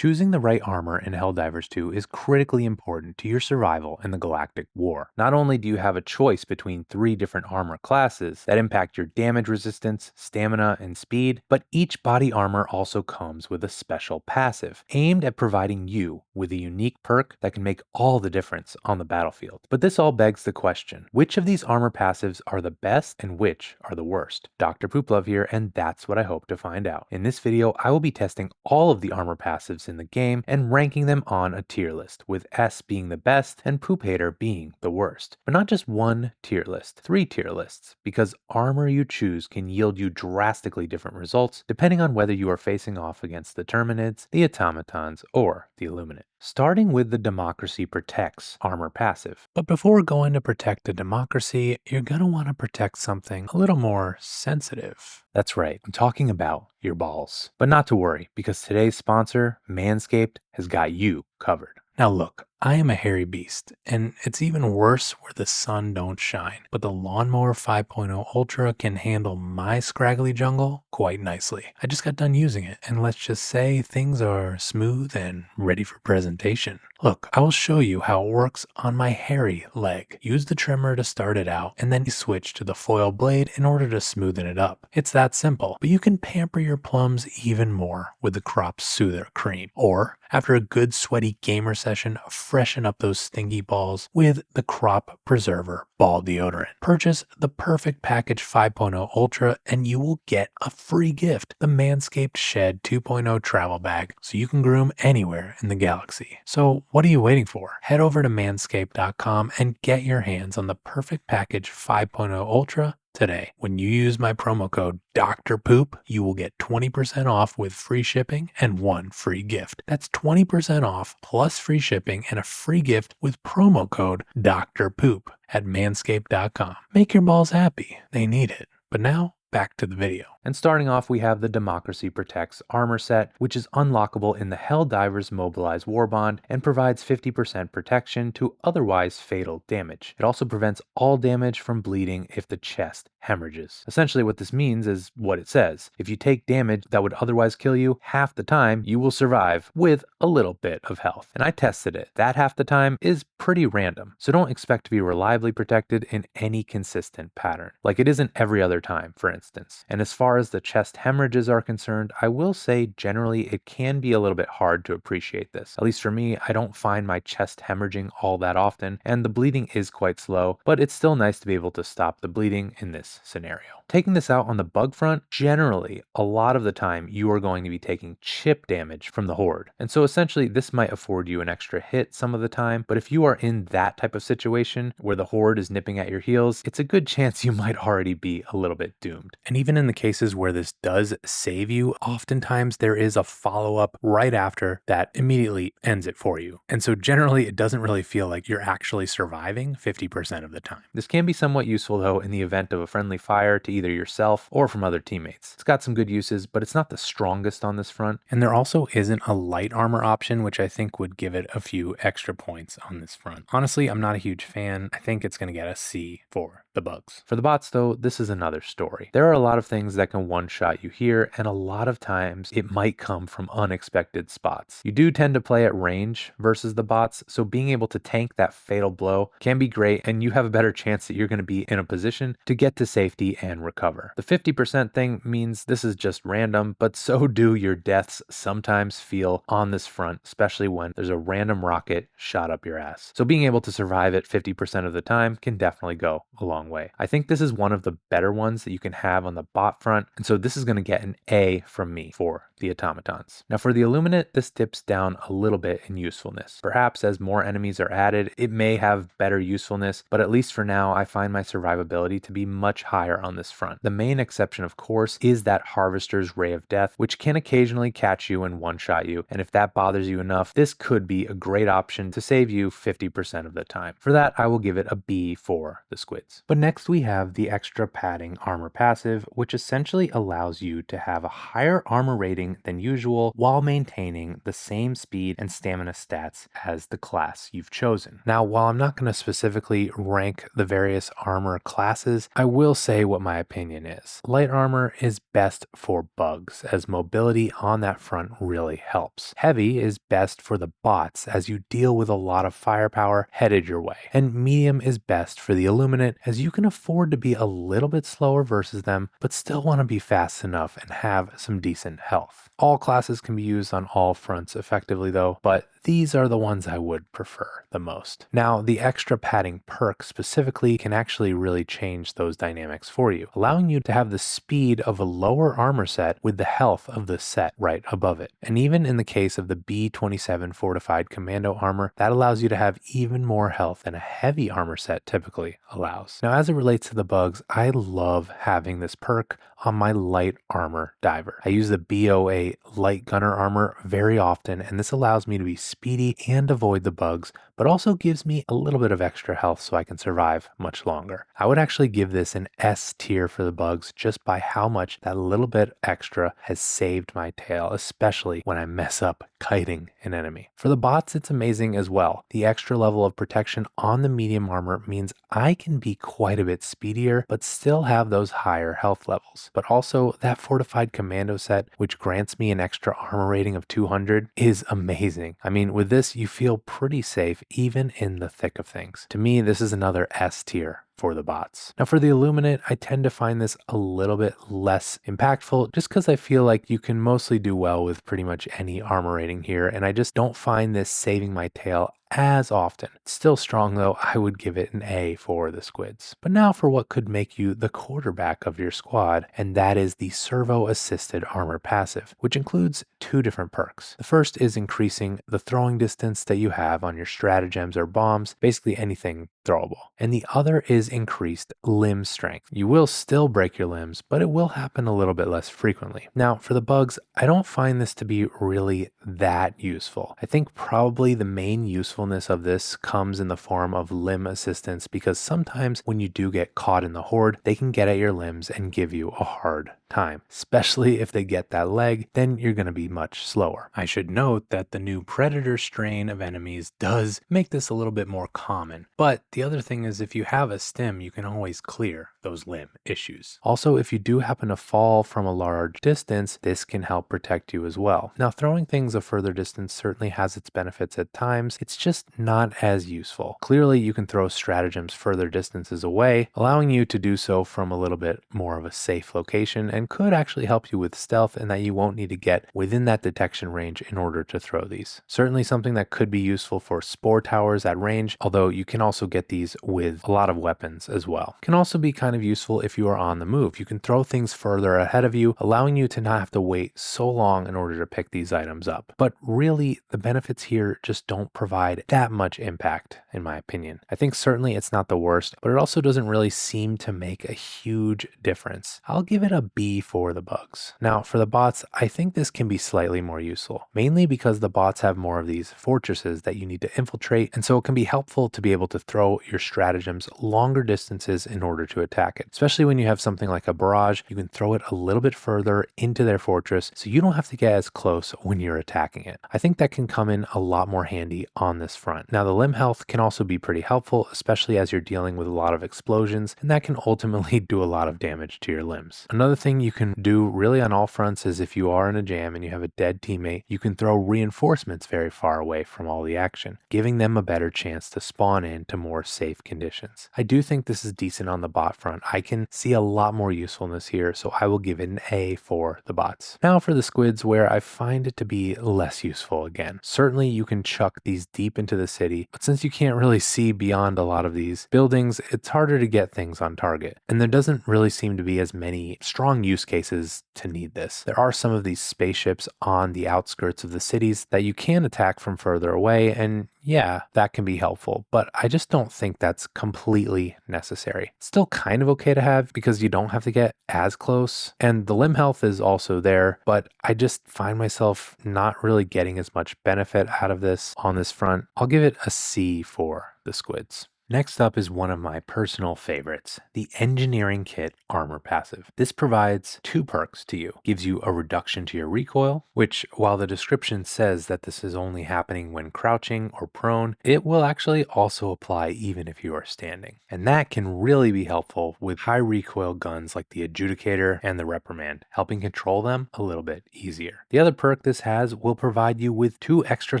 Choosing the right armor in Helldivers 2 is critically important to your survival in the Galactic War. Not only do you have a choice between 3 different armor classes that impact your damage resistance, stamina, and speed, but each body armor also comes with a special passive, aimed at providing you with a unique perk that can make all the difference on the battlefield. But this all begs the question, which of these armor passives are the best and which are the worst? Dr. Pooplove here, and that's what I hope to find out. In this video, I will be testing all of the armor passives in the game and ranking them on a tier list, with S being the best and Poop Hater being the worst. But not just one tier list, 3 tier lists, because armor you choose can yield you drastically different results depending on whether you are facing off against the Terminids, the Automatons, or the Illuminate. Starting with the Democracy Protects armor passive. But before going to protect the democracy, you're gonna want to protect something a little more sensitive. That's right, I'm talking about your balls. But not to worry, because today's sponsor, Manscaped, has got you covered. Now look, I am a hairy beast, and it's even worse where the sun don't shine. But the Lawnmower 5.0 Ultra can handle my scraggly jungle quite nicely. I just got done using it, and let's just say things are smooth and ready for presentation. Look, I will show you how it works on my hairy leg. Use the trimmer to start it out, and then you switch to the foil blade in order to smoothen it up. It's that simple, but you can pamper your plums even more with the Crop Soother Cream. Or, after a good sweaty gamer session, freshen up those stinky balls with the Crop Preserver Ball Deodorant. Purchase the Perfect Package 5.0 Ultra and you will get a free gift, the Manscaped Shed 2.0 Travel Bag, so you can groom anywhere in the galaxy. So what are you waiting for? Head over to manscaped.com and get your hands on the Perfect Package 5.0 Ultra today. When you use my promo code Dr. Poop, you will get 20% off with free shipping and 1 free gift. That's 20% off plus free shipping and a free gift with promo code Dr. Poop at manscaped.com. Make your balls happy. They need it. But now, back to the video. And starting off, we have the Democracy Protects armor set, which is unlockable in the Helldivers Mobilized Warbond and provides 50% protection to otherwise fatal damage. It also prevents all damage from bleeding if the chest hemorrhages. Essentially what this means is what it says. If you take damage that would otherwise kill you, half the time you will survive with a little bit of health. And I tested it. That half the time is pretty random, so don't expect to be reliably protected in any consistent pattern, like it isn't every other time, for instance. And as far as the chest hemorrhages are concerned, I will say generally it can be a little bit hard to appreciate this. At least for me, I don't find my chest hemorrhaging all that often, and the bleeding is quite slow, but it's still nice to be able to stop the bleeding in this scenario. Taking this out on the bug front, generally, a lot of the time you are going to be taking chip damage from the horde. And so essentially this might afford you an extra hit some of the time, but if you are in that type of situation where the horde is nipping at your heels, it's a good chance you might already be a little bit doomed. And even in the cases where this does save you, oftentimes there is a follow-up right after that immediately ends it for you. And so generally it doesn't really feel like you're actually surviving 50% of the time. This can be somewhat useful though in the event of a friendly fire to either yourself or from other teammates. It's got some good uses, but it's not the strongest on this front. And there also isn't a light armor option, which I think would give it a few extra points on this front. Honestly, I'm not a huge fan. I think it's going to get a C for the bugs. For the bots though, this is another story. There are a lot of things that can one-shot you here, and a lot of times it might come from unexpected spots. You do tend to play at range versus the bots, so being able to tank that fatal blow can be great, and you have a better chance that you're going to be in a position to get to safety and recover. The 50% thing means this is just random, but so do your deaths sometimes feel on this front, especially when there's a random rocket shot up your ass. So being able to survive it 50% of the time can definitely go a long way. I think this is one of the better ones that you can have on the bot front, and so this is going to get an A from me for the automatons. Now for the Illuminate, this dips down a little bit in usefulness. Perhaps as more enemies are added, it may have better usefulness, but at least for now, I find my survivability to be much higher on this front. The main exception, of course, is that Harvester's Ray of Death, which can occasionally catch you and one-shot you, and if that bothers you enough, this could be a great option to save you 50% of the time. For that, I will give it a B for the squids. But next we have the extra padding armor passive, which essentially allows you to have a higher armor rating than usual while maintaining the same speed and stamina stats as the class you've chosen. Now, while I'm not going to specifically rank the various armor classes, I will say what my opinion is. Light armor is best for bugs, as mobility on that front really helps. Heavy is best for the bots, as you deal with a lot of firepower headed your way. And medium is best for the Illuminate, as you can afford to be a little bit slower versus them, but still want to be fast enough and have some decent health. All classes can be used on all fronts effectively though, but these are the ones I would prefer the most. Now, the extra padding perk specifically can actually really change those dynamics for you, allowing you to have the speed of a lower armor set with the health of the set right above it. And even in the case of the B27 Fortified Commando armor, that allows you to have even more health than a heavy armor set typically allows. Now, as it relates to the bugs, I love having this perk on my light armor diver. I use the BOA light gunner armor very often, and this allows me to be speedy and avoid the bugs, but also gives me a little bit of extra health so I can survive much longer. I would actually give this an S tier for the bugs just by how much that little bit extra has saved my tail, especially when I mess up kiting an enemy. For the bots, it's amazing as well. The extra level of protection on the medium armor means I can be quite a bit speedier, but still have those higher health levels. But also that Fortified Commando set, which grants me an extra armor rating of 200, is amazing. I mean, with this, you feel pretty safe even in the thick of things. To me, this is another S tier for the bots. Now for the Illuminate, I tend to find this a little bit less impactful just because I feel like you can mostly do well with pretty much any armor rating here, and I just don't find this saving my tail as often. It's still strong though. I would give it an A for the squids. But now for what could make you the quarterback of your squad, and that is the Servo-Assisted armor passive, which includes two different perks. The first is increasing the throwing distance that you have on your stratagems or bombs, basically anything throwable. And the other is increased limb strength. You will still break your limbs, but it will happen a little bit less frequently. Now for the bugs, I don't find this to be really that useful. I think probably the main usefulness of this comes in the form of limb assistance, because sometimes when you do get caught in the horde, they can get at your limbs and give you a hard time, especially if they get that leg, then you're going to be much slower. I should note that the new predator strain of enemies does make this a little bit more common, but the other thing is if you have a stim, you can always clear those limb issues. Also, if you do happen to fall from a large distance, this can help protect you as well. Now, throwing things a further distance certainly has its benefits at times. It's just not as useful. Clearly, you can throw stratagems further distances away, allowing you to do so from a little bit more of a safe location, and could actually help you with stealth in that you won't need to get within that detection range in order to throw these. Certainly something that could be useful for spore towers at range, although you can also get these with a lot of weapons as well. Can also be kind of useful if you are on the move. You can throw things further ahead of you, allowing you to not have to wait so long in order to pick these items up. But really, the benefits here just don't provide that much impact, in my opinion. I think certainly it's not the worst, but it also doesn't really seem to make a huge difference. I'll give it a B for the bugs. Now, for the bots, I think this can be slightly more useful, mainly because the bots have more of these fortresses that you need to infiltrate, and so it can be helpful to be able to throw your stratagems longer distances in order to attack it. Especially when you have something like a barrage, you can throw it a little bit further into their fortress, so you don't have to get as close when you're attacking it. I think that can come in a lot more handy on this front. Now, the limb health can also be pretty helpful, especially as you're dealing with a lot of explosions, and that can ultimately do a lot of damage to your limbs. Another thing you can do really on all fronts is if you are in a jam and you have a dead teammate, you can throw reinforcements very far away from all the action, giving them a better chance to spawn into more safe conditions. I do think this is decent on the bot front. I can see a lot more usefulness here, so I will give it an A for the bots. Now for the squids, where I find it to be less useful again. Certainly you can chuck these deep into the city, but since you can't really see beyond a lot of these buildings, it's harder to get things on target. And there doesn't really seem to be as many strong use cases to need this. There are some of these spaceships on the outskirts of the cities that you can attack from further away, and yeah, that can be helpful, but I just don't think that's completely necessary. It's still kind of okay to have because you don't have to get as close, and the limb health is also there, but I just find myself not really getting as much benefit out of this on this front. I'll give it a C for the squids. Next up is one of my personal favorites, the Engineering Kit Armor Passive. This provides two perks to you. Gives you a reduction to your recoil, which while the description says that this is only happening when crouching or prone, it will actually also apply even if you are standing. And that can really be helpful with high recoil guns like the Adjudicator and the Reprimand, helping control them a little bit easier. The other perk this has will provide you with 2 extra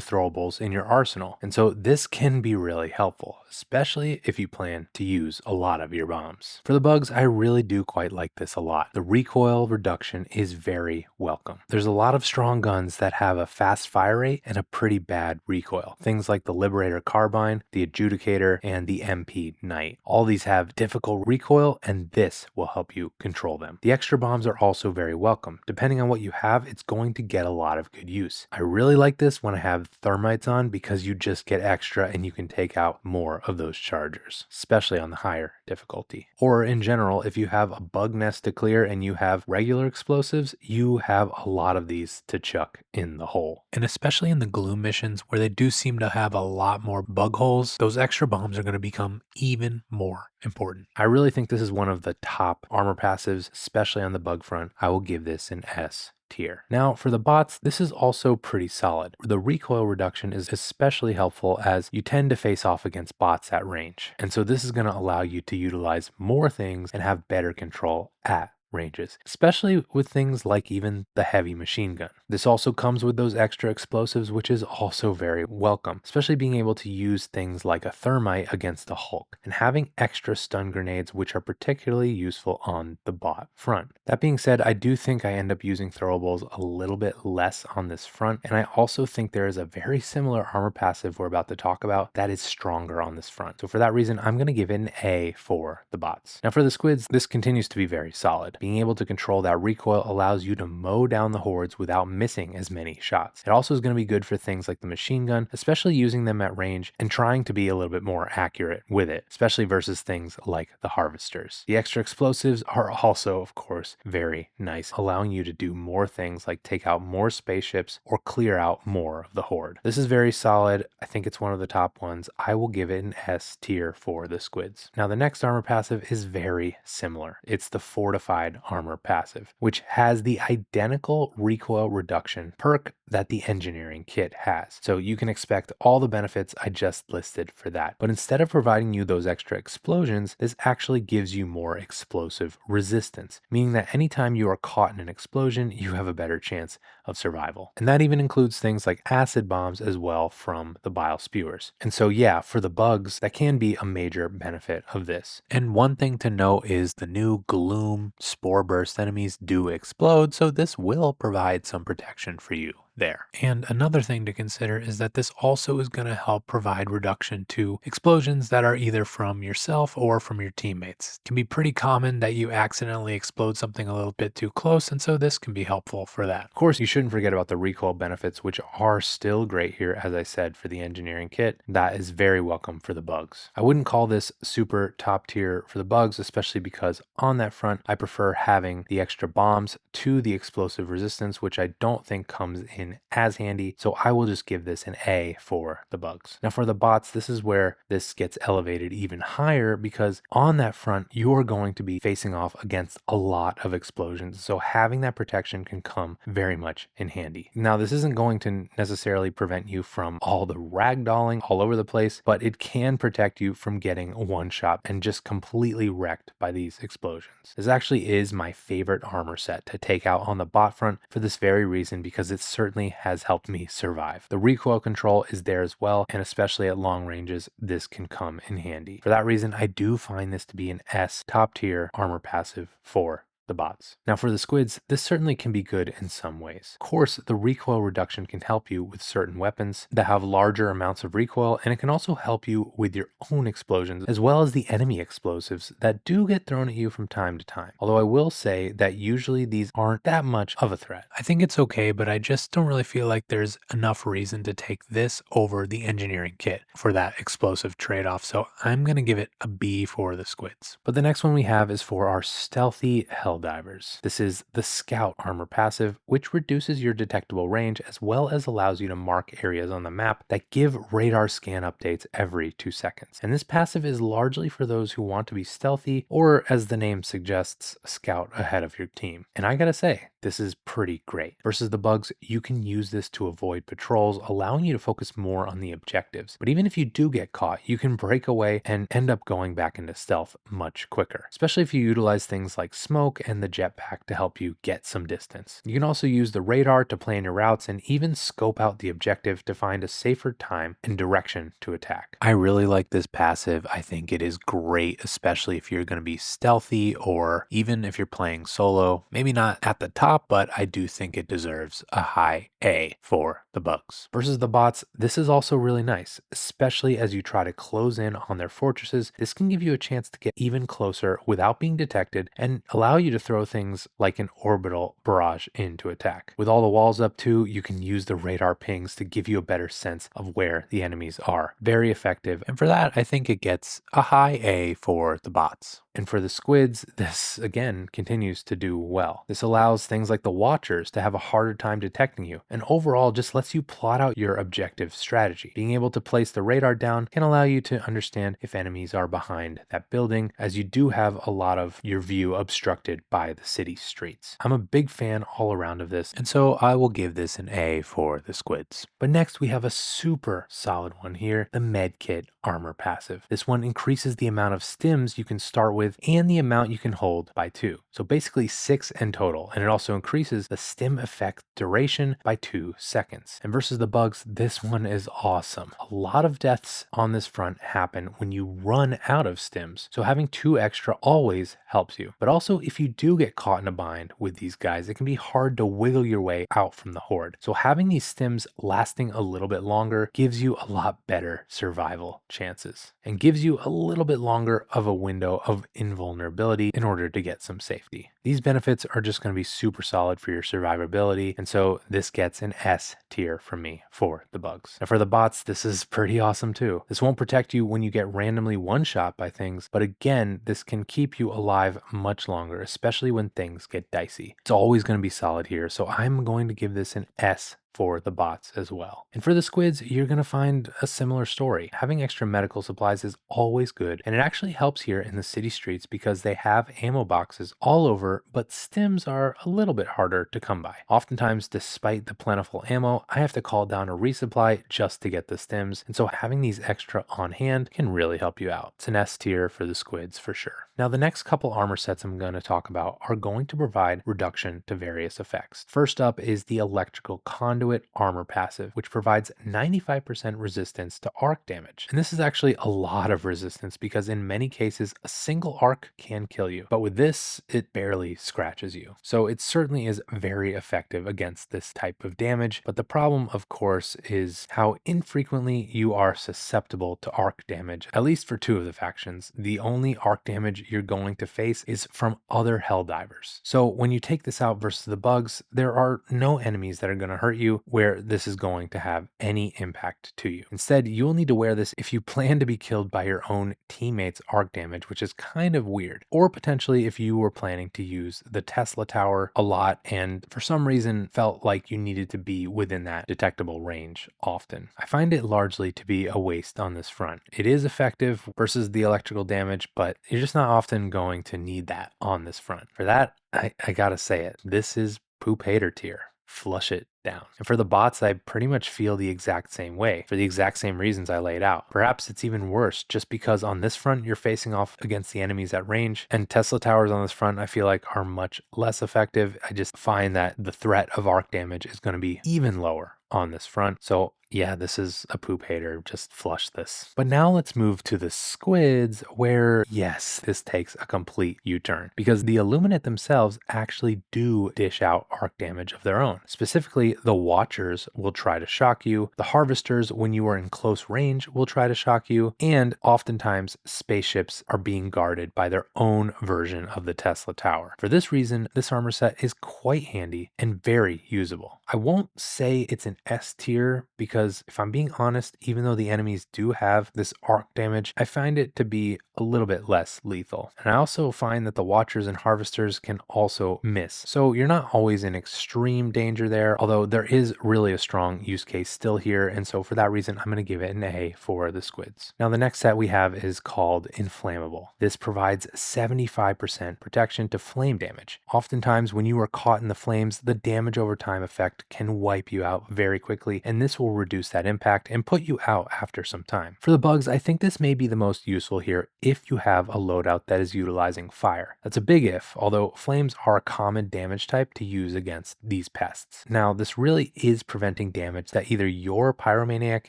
throwables in your arsenal, and so this can be really helpful, especially if you plan to use a lot of your bombs. For the bugs, I really do quite like this a lot. The recoil reduction is very welcome. There's a lot of strong guns that have a fast fire rate and a pretty bad recoil. Things like the Liberator Carbine, the Adjudicator, and the MP Knight. All these have difficult recoil, and this will help you control them. The extra bombs are also very welcome. Depending on what you have, it's going to get a lot of good use. I really like this when I have thermites on because you just get extra and you can take out more of those chargers, especially on the higher difficulty. Or in general, if you have a bug nest to clear and you have regular explosives, you have a lot of these to chuck in the hole. And especially in the gloom missions where they do seem to have a lot more bug holes, those extra bombs are going to become even more important. I really think this is one of the top armor passives, especially on the bug front. I will give this an S tier. Now for the bots, this is also pretty solid. The recoil reduction is especially helpful as you tend to face off against bots at range. And so this is going to allow you to utilize more things and have better control at ranges, especially with things like even the heavy machine gun. This also comes with those extra explosives, which is also very welcome, especially being able to use things like a thermite against the Hulk and having extra stun grenades, which are particularly useful on the bot front. That being said, I do think I end up using throwables a little bit less on this front, and I also think there is a very similar armor passive we're about to talk about that is stronger on this front. So for that reason, I'm going to give it an A for the bots. Now for the squids, this continues to be very solid. Being able to control that recoil allows you to mow down the hordes without missing as many shots. It also is going to be good for things like the machine gun, especially using them at range and trying to be a little bit more accurate with it, especially versus things like the harvesters. The extra explosives are also, of course, very nice, allowing you to do more things like take out more spaceships or clear out more of the horde. This is very solid. I think it's one of the top ones. I will give it an S tier for the squids. Now the next armor passive is very similar. It's the Fortified armor passive, which has the identical recoil reduction perk that the Engineering Kit has. So you can expect all the benefits I just listed for that. But instead of providing you those extra explosions, this actually gives you more explosive resistance, meaning that anytime you are caught in an explosion, you have a better chance of survival. And that even includes things like acid bombs as well from the bile spewers. And so yeah, for the bugs, that can be a major benefit of this. And one thing to note is the new Gloom Spore Burst enemies do explode, so this will provide some protection for you there. And another thing to consider is that this also is going to help provide reduction to explosions that are either from yourself or from your teammates. It can be pretty common that you accidentally explode something a little bit too close, and so this can be helpful for that. Of course, you shouldn't forget about the recoil benefits, which are still great here, as I said, for the Engineering Kit. That is very welcome for the bugs. I wouldn't call this super top tier for the bugs, especially because on that front, I prefer having the extra bombs to the explosive resistance, which I don't think comes in as handy. So I will just give this an A for the bugs. Now for the bots, this is where this gets elevated even higher because on that front, you're going to be facing off against a lot of explosions. So having that protection can come very much in handy. Now this isn't going to necessarily prevent you from all the ragdolling all over the place, but it can protect you from getting one shot and just completely wrecked by these explosions. This actually is my favorite armor set to take out on the bot front for this very reason, because it certainly has helped me survive. The recoil control is there as well, and especially at long ranges, this can come in handy. For that reason, I do find this to be an S top tier armor passive for the bots. Now for the squids, this certainly can be good in some ways. Of course, the recoil reduction can help you with certain weapons that have larger amounts of recoil, and it can also help you with your own explosions, as well as the enemy explosives that do get thrown at you from time to time. Although I will say that usually these aren't that much of a threat. I think it's okay, but I just don't really feel like there's enough reason to take this over the Engineering Kit for that explosive trade-off, so I'm going to give it a B for the squids. But the next one we have is for our stealthy Helldivers. Helldivers. This is the Scout armor passive, which reduces your detectable range as well as allows you to mark areas on the map that give radar scan updates every 2 seconds. And this passive is largely for those who want to be stealthy or, as the name suggests, scout ahead of your team. And I gotta say, this is pretty great. Versus the bugs, you can use this to avoid patrols, allowing you to focus more on the objectives. But even if you do get caught, you can break away and end up going back into stealth much quicker, especially if you utilize things like smoke and the jetpack to help you get some distance. You can also use the radar to plan your routes and even scope out the objective to find a safer time and direction to attack. I really like this passive. I think it is great, especially if you're going to be stealthy or even if you're playing solo. Maybe not at the top, but I do think it deserves a high A for the bugs. Versus the bots, this is also really nice, especially as you try to close in on their fortresses. This can give you a chance to get even closer without being detected and allow you to throw things like an orbital barrage in to attack. With all the walls up too, you can use the radar pings to give you a better sense of where the enemies are. Very effective, and for that, I think it gets a high A for the bots. And for the squids, this again continues to do well. This allows things like the watchers to have a harder time detecting you, and overall just lets you plot out your objective strategy. Being able to place the radar down can allow you to understand if enemies are behind that building, as you do have a lot of your view obstructed by the city streets. I'm a big fan all around of this, and so I will give this an A for the squids. But next we have a super solid one here, the Medkit armor passive. This one increases the amount of stims you can start with and the amount you can hold by 2. So basically 6 in total, and it also increases the stim effect duration by 2 seconds. And versus the bugs, this one is awesome. A lot of deaths on this front happen when you run out of stims, so having 2 extra always helps you. But also if you do get caught in a bind with these guys, it can be hard to wiggle your way out from the horde. So having these stims lasting a little bit longer gives you a lot better survival chances and gives you a little bit longer of a window of invulnerability in order to get some safety. These benefits are just going to be super solid for your survivability, and so this gets an S tier from me for the bugs. Now for the bots, this is pretty awesome too. This won't protect you when you get randomly one-shot by things, but again, this can keep you alive much longer, especially when things get dicey. It's always going to be solid here, so I'm going to give this an S for the bots as well. And for the squids, you're going to find a similar story. Having extra medical supplies is always good, and it actually helps here in the city streets because they have ammo boxes all over, but stims are a little bit harder to come by. Oftentimes, despite the plentiful ammo, I have to call down a resupply just to get the stims, and so having these extra on hand can really help you out. It's an S tier for the squids for sure. Now the next couple armor sets I'm going to talk about are going to provide reduction to various effects. First up is the electrical conduit armor passive, which provides 95% resistance to arc damage. And this is actually a lot of resistance because in many cases, a single arc can kill you. But with this, it barely scratches you. So it certainly is very effective against this type of damage. But the problem, of course, is how infrequently you are susceptible to arc damage, at least for 2 of the factions. The only arc damage you're going to face is from other Helldivers. So when you take this out versus the bugs, there are no enemies that are going to hurt you where this is going to have any impact to you. Instead, you'll need to wear this if you plan to be killed by your own teammates' arc damage, which is kind of weird. Or potentially if you were planning to use the Tesla tower a lot and for some reason felt like you needed to be within that detectable range often. I find it largely to be a waste on this front. It is effective versus the electrical damage, but you're just not often going to need that on this front. For that, I gotta say it. This is poop hater tier. Flush it down. And for the bots, I pretty much feel the exact same way for the exact same reasons I laid out. Perhaps it's even worse just because on this front, you're facing off against the enemies at range, and Tesla towers on this front, I feel like are much less effective. I just find that the threat of arc damage is going to be even lower on this front. So yeah, this is a poop hater. Just flush this. But now let's move to the squids where, yes, this takes a complete U-turn because the Illuminate themselves actually do dish out arc damage of their own. Specifically, the Watchers will try to shock you. The Harvesters, when you are in close range, will try to shock you. And oftentimes, spaceships are being guarded by their own version of the Tesla tower. For this reason, this armor set is quite handy and very usable. I won't say it's an S tier because if I'm being honest, even though the enemies do have this arc damage, I find it to be a little bit less lethal. And I also find that the Watchers and Harvesters can also miss. So you're not always in extreme danger there, although there is really a strong use case still here. And so for that reason, I'm going to give it an A for the squids. Now the next set we have is called Inflammable. This provides 75% protection to flame damage. Oftentimes when you are caught in the flames, the damage over time effect can wipe you out very quickly, and this will reduce that impact and put you out after some time. For the bugs, I think this may be the most useful here if you have a loadout that is utilizing fire. That's a big if, although flames are a common damage type to use against these pests. Now, this really is preventing damage that either your pyromaniac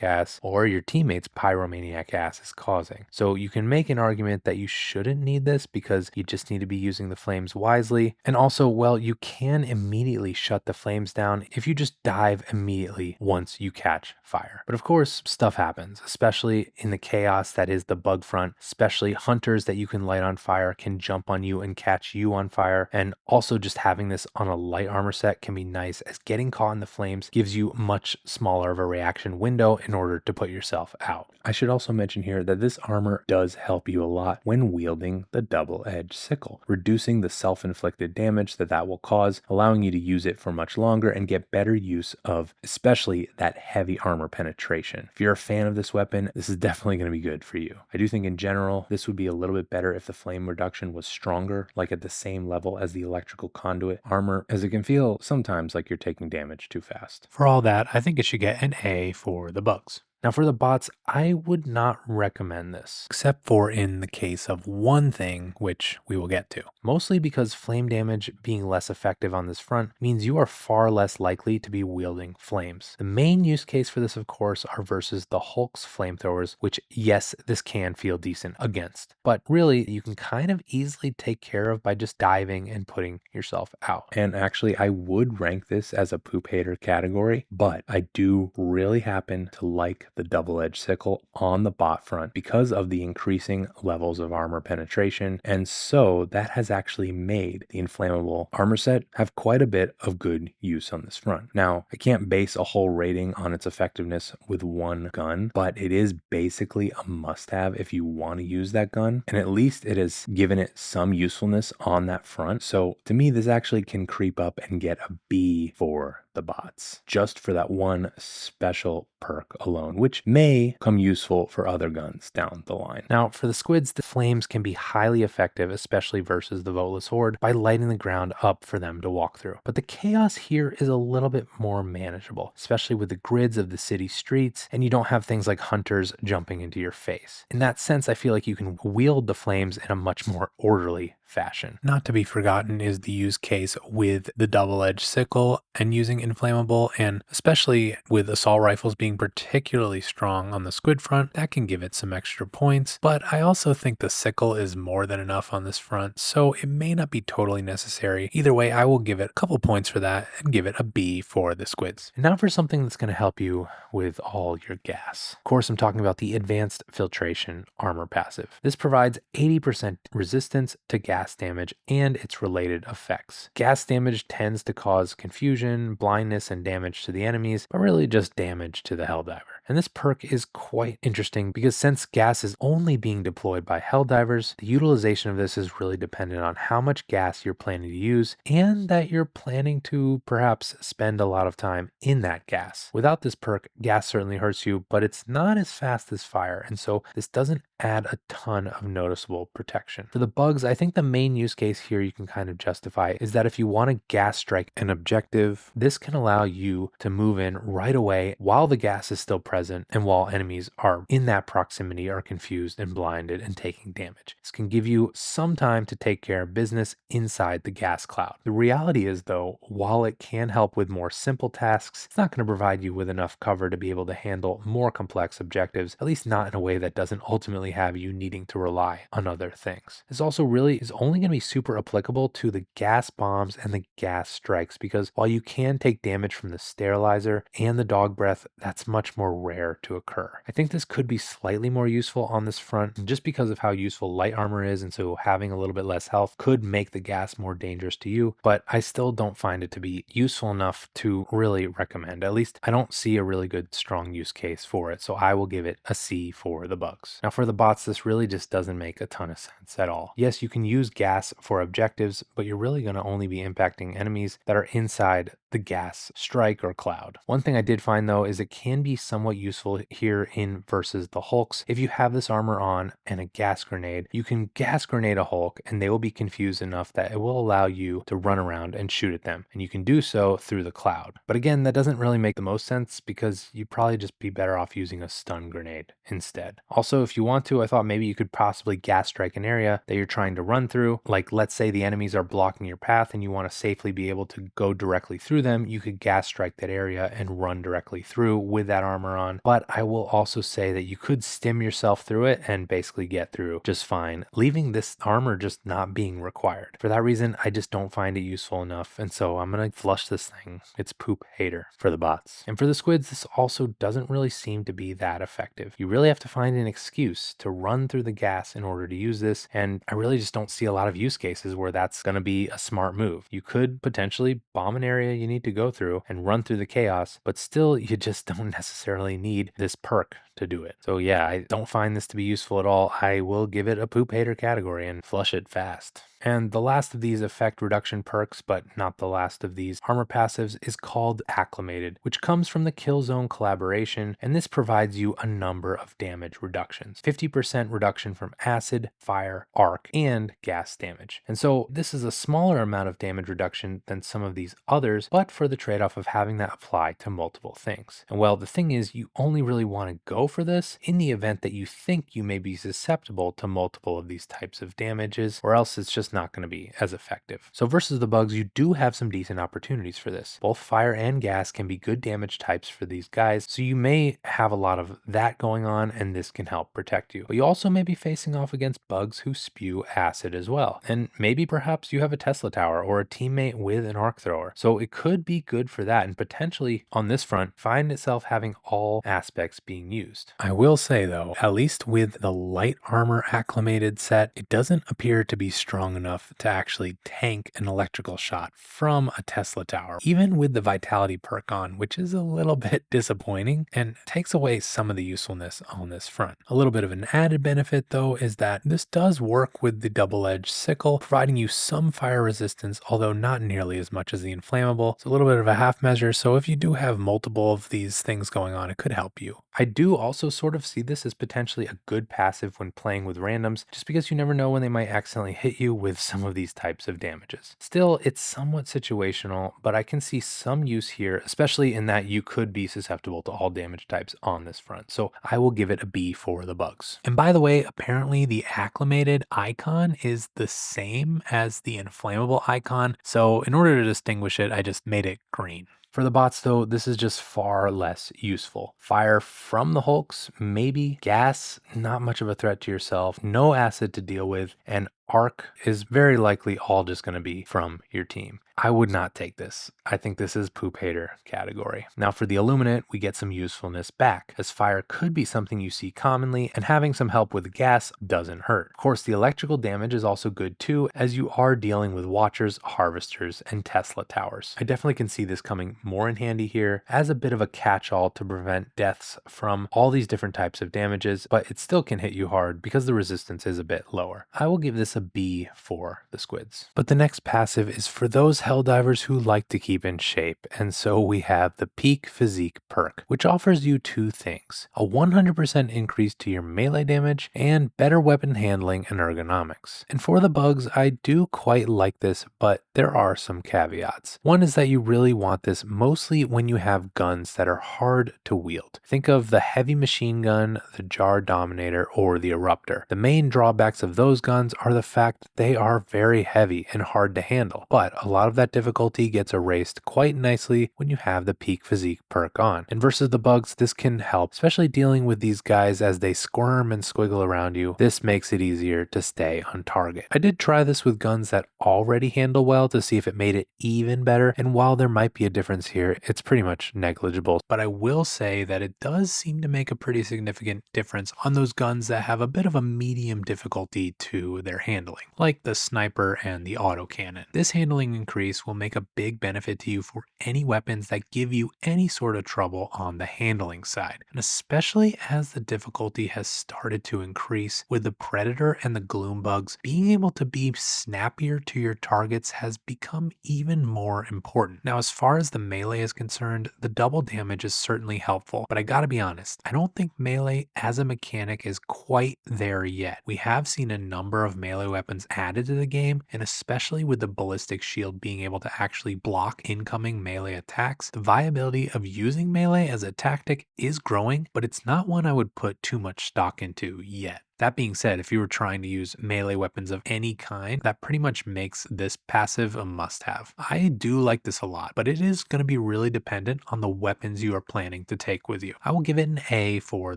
gas or your teammate's pyromaniac gas is causing. So you can make an argument that you shouldn't need this because you just need to be using the flames wisely. And also, well, you can immediately shut the flames down if you just dive immediately once you catch fire. But of course, stuff happens, especially in the chaos that is the bug front, especially hunters that you can light on fire can jump on you and catch you on fire. And also just having this on a light armor set can be nice, as getting caught in the flames gives you much smaller of a reaction window in order to put yourself out. I should also mention here that this armor does help you a lot when wielding the double-edged sickle, reducing the self-inflicted damage that will cause, allowing you to use it for much longer and get better use of especially that heavy armor penetration. If you're a fan of this weapon, this is definitely going to be good for you. I do think in general, this would be a little bit better if the flame reduction was stronger, like at the same level as the electrical conduit armor, as it can feel sometimes like you're taking damage too fast. For all that, I think it should get an A for the bugs. Now for the bots, I would not recommend this, except for in the case of one thing, which we will get to. Mostly because flame damage being less effective on this front means you are far less likely to be wielding flames. The main use case for this, of course, are versus the Hulk's flamethrowers, which yes, this can feel decent against, but really you can kind of easily take care of by just diving and putting yourself out. And actually, I would rank this as a poop hater category, but I do really happen to like the double-edged sickle on the bot front because of the increasing levels of armor penetration, and so that has actually made the inflammable armor set have quite a bit of good use on this front. Now, I can't base a whole rating on its effectiveness with one gun, but it is basically a must-have if you want to use that gun, and at least it has given it some usefulness on that front. So to me, this actually can creep up and get a B for the bots, just for that one special perk alone, which may come useful for other guns down the line. Now, for the squids, the flames can be highly effective, especially versus the Voteless Horde, by lighting the ground up for them to walk through. But the chaos here is a little bit more manageable, especially with the grids of the city streets, and you don't have things like hunters jumping into your face. In that sense, I feel like you can wield the flames in a much more orderly fashion. Not to be forgotten is the use case with the double-edged sickle and using inflammable, and especially with assault rifles being particularly strong on the squid front, that can give it some extra points. But I also think the sickle is more than enough on this front, so it may not be totally necessary. Either way, I will give it a couple points for that and give it a B for the squids. And now for something that's going to help you with all your gas. Of course, I'm talking about the advanced filtration armor passive. This provides 80% resistance to gas damage and its related effects. Gas damage tends to cause confusion, blindness, and damage to the enemies, but really just damage to the Helldiver. And this perk is quite interesting because since gas is only being deployed by Helldivers, the utilization of this is really dependent on how much gas you're planning to use and that you're planning to perhaps spend a lot of time in that gas. Without this perk, gas certainly hurts you, but it's not as fast as fire, and so this doesn't add a ton of noticeable protection. For the bugs, I think the main use case here you can kind of justify is that if you want to gas strike an objective, this can allow you to move in right away while the gas is still present and while enemies are in that proximity are confused and blinded and taking damage. This can give you some time to take care of business inside the gas cloud. The reality is though, while it can help with more simple tasks, it's not going to provide you with enough cover to be able to handle more complex objectives, at least not in a way that doesn't ultimately have you needing to rely on other things. This also really is only going to be super applicable to the gas bombs and the gas strikes, because while you can take damage from the sterilizer and the dog breath, that's much more rare to occur. I think this could be slightly more useful on this front just because of how useful light armor is, and so having a little bit less health could make the gas more dangerous to you, but I still don't find it to be useful enough to really recommend. At least I don't see a really good strong use case for it, so I will give it a C for the bugs. Now for the bots, this really just doesn't make a ton of sense at all. Yes, you can use gas for objectives, but you're really going to only be impacting enemies that are inside the gas strike or cloud. One thing I did find though is it can be somewhat useful here in versus the Hulks. If you have this armor on and a gas grenade, you can gas grenade a Hulk and they will be confused enough that it will allow you to run around and shoot at them. And you can do so through the cloud. But again, that doesn't really make the most sense because you'd probably just be better off using a stun grenade instead. Also, if you want to, I thought maybe you could possibly gas strike an area that you're trying to run through. Like let's say the enemies are blocking your path and you want to safely be able to go directly through them, you could gas strike that area and run directly through with that armor on. But I will also say that you could stim yourself through it and basically get through just fine, leaving this armor just not being required. For that reason, I just don't find it useful enough, and so I'm gonna flush this thing. It's poop hater for the bots. And for the squids, this also doesn't really seem to be that effective. You really have to find an excuse to run through the gas in order to use this, and I really just don't see a lot of use cases where that's gonna be a smart move. You could potentially bomb an area you need to go through and run through the chaos, but still you just don't necessarily need this perk to do it. So yeah, I don't find this to be useful at all. I will give it a poop hater category and flush it fast. And the last of these effect reduction perks, but not the last of these armor passives, is called Acclimated, which comes from the Killzone collaboration, and this provides you a number of damage reductions. 50% reduction from acid, fire, arc, and gas damage. And so this is a smaller amount of damage reduction than some of these others, but for the trade-off of having that apply to multiple things. And well, the thing is, you only really want to go for this in the event that you think you may be susceptible to multiple of these types of damages, or else it's just not going to be as effective. So versus the bugs, you do have some decent opportunities for this. Both fire and gas can be good damage types for these guys, so you may have a lot of that going on, and this can help protect you. But you also may be facing off against bugs who spew acid as well. And maybe perhaps you have a Tesla tower or a teammate with an arc thrower. So it could be good for that, and potentially on this front, find itself having all aspects being used. I will say though, at least with the light armor acclimated set, it doesn't appear to be strong enough to actually tank an electrical shot from a Tesla tower, even with the vitality perk on, which is a little bit disappointing and takes away some of the usefulness on this front. A little bit of an added benefit though is that this does work with the double-edged sickle, providing you some fire resistance, although not nearly as much as the inflammable. It's a little bit of a half measure, so if you do have multiple of these things going on, it could help you. I do also sort of see this as potentially a good passive when playing with randoms, just because you never know when they might accidentally hit you with some of these types of damages. Still, it's somewhat situational, but I can see some use here, especially in that you could be susceptible to all damage types on this front. So I will give it a B for the bugs. And by the way, apparently the acclimated icon is the same as the inflammable icon. So in order to distinguish it, I just made it green. For the bots though, this is just far less useful. Fire from the Hulks, maybe. Gas, not much of a threat to yourself. No acid to deal with. And arc is very likely all just going to be from your team. I would not take this. I think this is poop hater category. Now for the Illuminate, we get some usefulness back, as fire could be something you see commonly, and having some help with gas doesn't hurt. Of course, the electrical damage is also good too, as you are dealing with watchers, harvesters, and Tesla towers. I definitely can see this coming more in handy here as a bit of a catch-all to prevent deaths from all these different types of damages, but it still can hit you hard because the resistance is a bit lower. I will give this a B for the squids. But the next passive is for those Helldivers who like to keep in shape, and so we have the Peak Physique perk, which offers you two things: a 100% increase to your melee damage and better weapon handling and ergonomics. And for the bugs, I do quite like this, but there are some caveats. One is that you really want this mostly when you have guns that are hard to wield. Think of the heavy machine gun, the Jar Dominator, or the Eruptor. The main drawbacks of those guns are the the fact they are very heavy and hard to handle, but a lot of that difficulty gets erased quite nicely when you have the Peak Physique perk on. And versus the bugs, this can help, especially dealing with these guys as they squirm and squiggle around you. This makes it easier to stay on target. I did try this with guns that already handle well to see if it made it even better, and while there might be a difference here, it's pretty much negligible. But I will say that it does seem to make a pretty significant difference on those guns that have a bit of a medium difficulty to their handling, like the sniper and the autocannon. This handling increase will make a big benefit to you for any weapons that give you any sort of trouble on the handling side, and especially as the difficulty has started to increase with the Predator and the Gloom bugs, being able to be snappier to your targets has become even more important. Now, as far as the melee is concerned, the double damage is certainly helpful, but I gotta be honest, I don't think melee as a mechanic is quite there yet. We have seen a number of melee weapons added to the game, and especially with the ballistic shield being able to actually block incoming melee attacks, the viability of using melee as a tactic is growing, but it's not one I would put too much stock into yet. That being said, if you were trying to use melee weapons of any kind, that pretty much makes this passive a must-have. I do like this a lot, but it is going to be really dependent on the weapons you are planning to take with you. I will give it an A for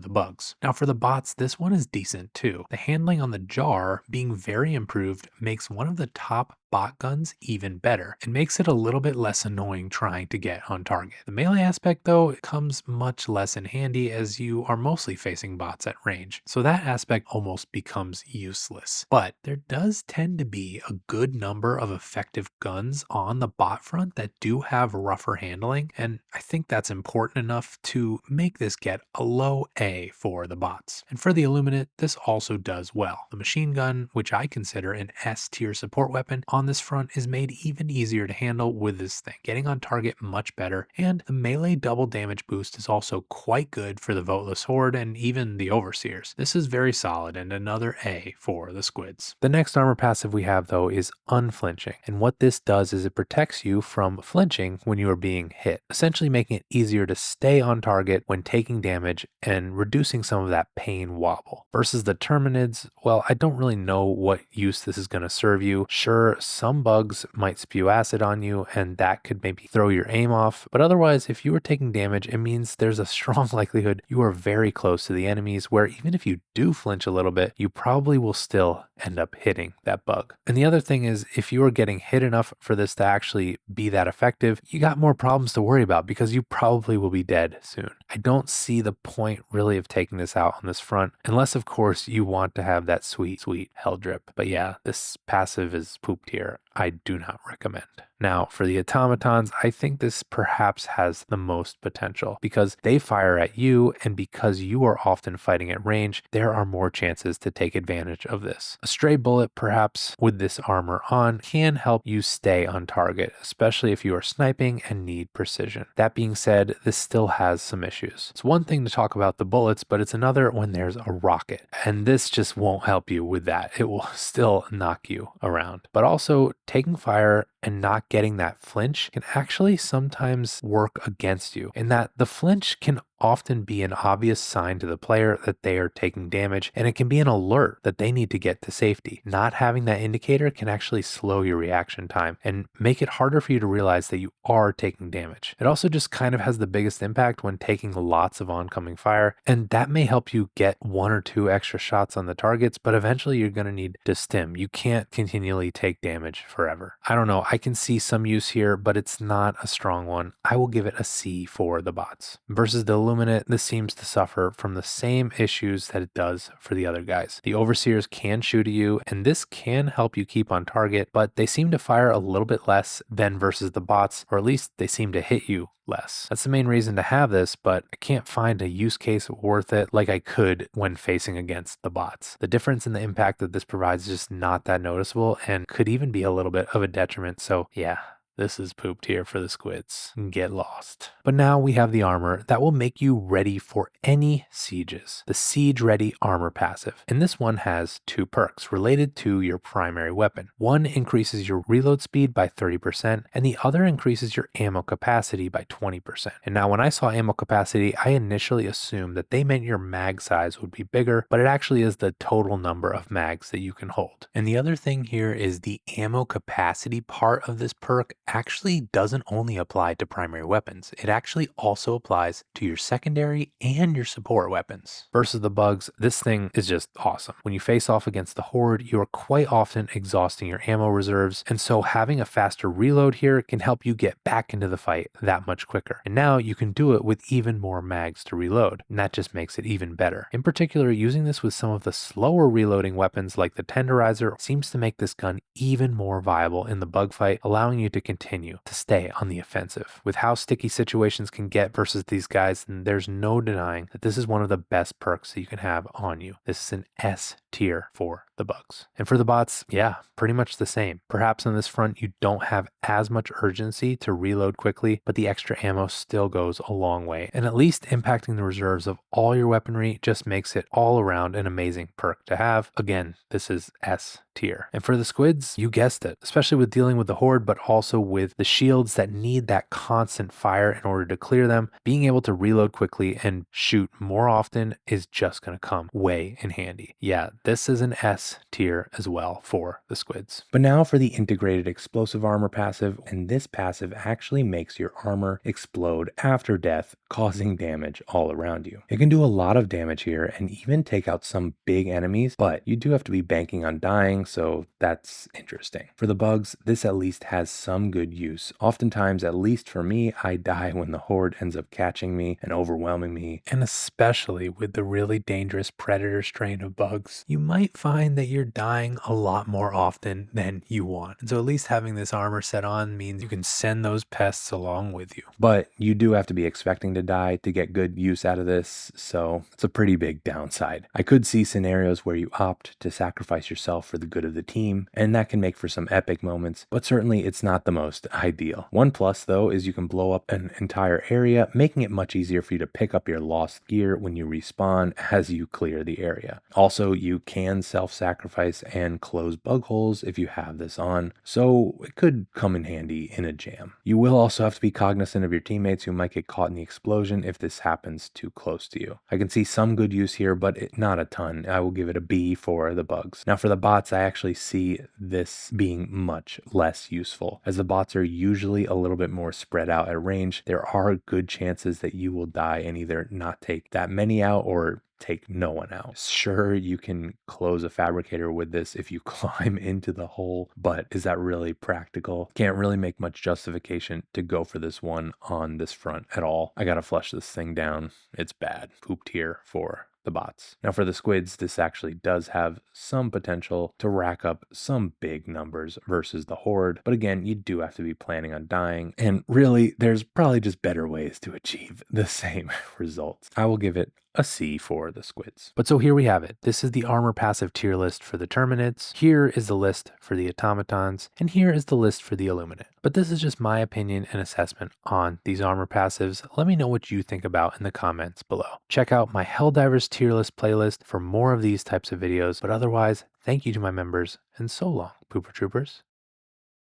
the bugs. Now for the bots, this one is decent too. The handling on the jar being very improved makes one of the top bot guns even better. It makes it a little bit less annoying trying to get on target. The melee aspect though comes much less in handy as you are mostly facing bots at range, so that aspect almost becomes useless. But there does tend to be a good number of effective guns on the bot front that do have rougher handling, and I think that's important enough to make this get a low A for the bots. And for the Illuminate, this also does well. The machine gun, which I consider an S tier support weapon, on this front is made even easier to handle with this thing, getting on target much better, and the melee double damage boost is also quite good for the Voteless Horde and even the Overseers. This is very solid and another A for the squids. The next armor passive we have though is Unflinching, and what this does is it protects you from flinching when you are being hit, essentially making it easier to stay on target when taking damage and reducing some of that pain wobble. Versus the Terminids, well, I don't really know what use this is going to serve you. Sure, some bugs might spew acid on you and that could maybe throw your aim off, but otherwise if you are taking damage, it means there's a strong likelihood you are very close to the enemies, where even if you do flinch a little bit, you probably will still end up hitting that bug. And the other thing is, if you are getting hit enough for this to actually be that effective, you got more problems to worry about because you probably will be dead soon. I don't see the point really of taking this out on this front, unless of course you want to have that sweet hell drip. But yeah, this passive is poop tier. I do not recommend. Now, for the automatons, I think this perhaps has the most potential because they fire at you, and because you are often fighting at range, there are more chances to take advantage of this. A stray bullet, perhaps, with this armor on, can help you stay on target, especially if you are sniping and need precision. That being said, this still has some issues. It's one thing to talk about the bullets, but it's another when there's a rocket, and this just won't help you with that. It will still knock you around. But also, taking fire and not getting that flinch can actually sometimes work against you, in that the flinch can often be an obvious sign to the player that they are taking damage, and it can be an alert that they need to get to safety. Not having that indicator can actually slow your reaction time and make it harder for you to realize that you are taking damage. It also just kind of has the biggest impact when taking lots of oncoming fire, and that may help you get 1 or 2 extra shots on the targets, but eventually you're going to need to stim. You can't continually take damage forever. I don't know, I can see some use here, but it's not a strong one. I will give it a C for the bots. Versus the Illuminate, this seems to suffer from the same issues that it does for the other guys. The Overseers can shoot at you, and this can help you keep on target, but they seem to fire a little bit less than versus the bots, or at least they seem to hit you less. That's the main reason to have this, but I can't find a use case worth it like I could when facing against the bots. The difference in the impact that this provides is just not that noticeable and could even be a little bit of a detriment, so yeah, This is poop tier for the squids. Get lost. But now we have the armor that will make you ready for any sieges. The Siege Ready Armor passive. And this one has two perks related to your primary weapon. One increases your reload speed by 30%, and the other increases your ammo capacity by 20%. And now when I saw ammo capacity, I initially assumed that they meant your mag size would be bigger, but it actually is the total number of mags that you can hold. And the other thing here is the ammo capacity part of this perk actually doesn't only apply to primary weapons. It actually also applies to your secondary and your support weapons. Versus the bugs, this thing is just awesome. When you face off against the horde, you are quite often exhausting your ammo reserves, and so having a faster reload here can help you get back into the fight that much quicker. And now you can do it with even more mags to reload, and that just makes it even better. In particular, using this with some of the slower reloading weapons like the Tenderizer seems to make this gun even more viable in the bug fight, allowing you to continue to stay on the offensive. With how sticky situations can get versus these guys, then there's no denying that this is one of the best perks that you can have on you. This is an S tier for the bugs. And for the bots, yeah, pretty much the same. Perhaps on this front, you don't have as much urgency to reload quickly, but the extra ammo still goes a long way. And at least impacting the reserves of all your weaponry just makes it all around an amazing perk to have. Again, this is S tier. And for the squids, you guessed it, especially with dealing with the horde, but also with the shields that need that constant fire in order to clear them, being able to reload quickly and shoot more often is just going to come way in handy. Yeah, this is an S tier as well for the squids. But now for the integrated explosive armor passive, and this passive actually makes your armor explode after death, causing damage all around you. It can do a lot of damage here and even take out some big enemies, but you do have to be banking on dying, so that's interesting. For the bugs, this at least has some good use. Oftentimes, at least for me, I die when the horde ends up catching me and overwhelming me, and especially with the really dangerous predator strain of bugs, you might find that you're dying a lot more often than you want. And so at least having this armor set on means you can send those pests along with you. But you do have to be expecting to die to get good use out of this, so it's a pretty big downside. I could see scenarios where you opt to sacrifice yourself for the good of the team, and that can make for some epic moments, but certainly it's not the most ideal. One plus though is you can blow up an entire area, making it much easier for you to pick up your lost gear when you respawn as you clear the area. Also, you can self-sacrifice and close bug holes if you have this on, so it could come in handy in a jam. You will also have to be cognizant of your teammates who might get caught in the explosion if this happens too close to you. I can see some good use here, but not a ton. I will give it a B for the bugs. Now for the bots, I actually see this being much less useful. As the bots are usually a little bit more spread out at range, there are good chances that you will die and either not take that many out or take no one out. Sure, you can close a fabricator with this if you climb into the hole, but is that really practical? Can't really make much justification to go for this one on this front at all. I gotta flush this thing down. It's bad. Poop tier for the bots. Now for the squids, this actually does have some potential to rack up some big numbers versus the horde, but again, you do have to be planning on dying, and really, there's probably just better ways to achieve the same results. I will give it a C for the squids. But so here we have it. This is the armor passive tier list for the Terminids. Here is the list for the automatons, and here is the list for the Illuminate. But this is just my opinion and assessment on these armor passives. Let me know what you think about in the comments below. Check out my Helldivers tier list playlist for more of these types of videos, but otherwise, thank you to my members, and so long, Pooper Troopers.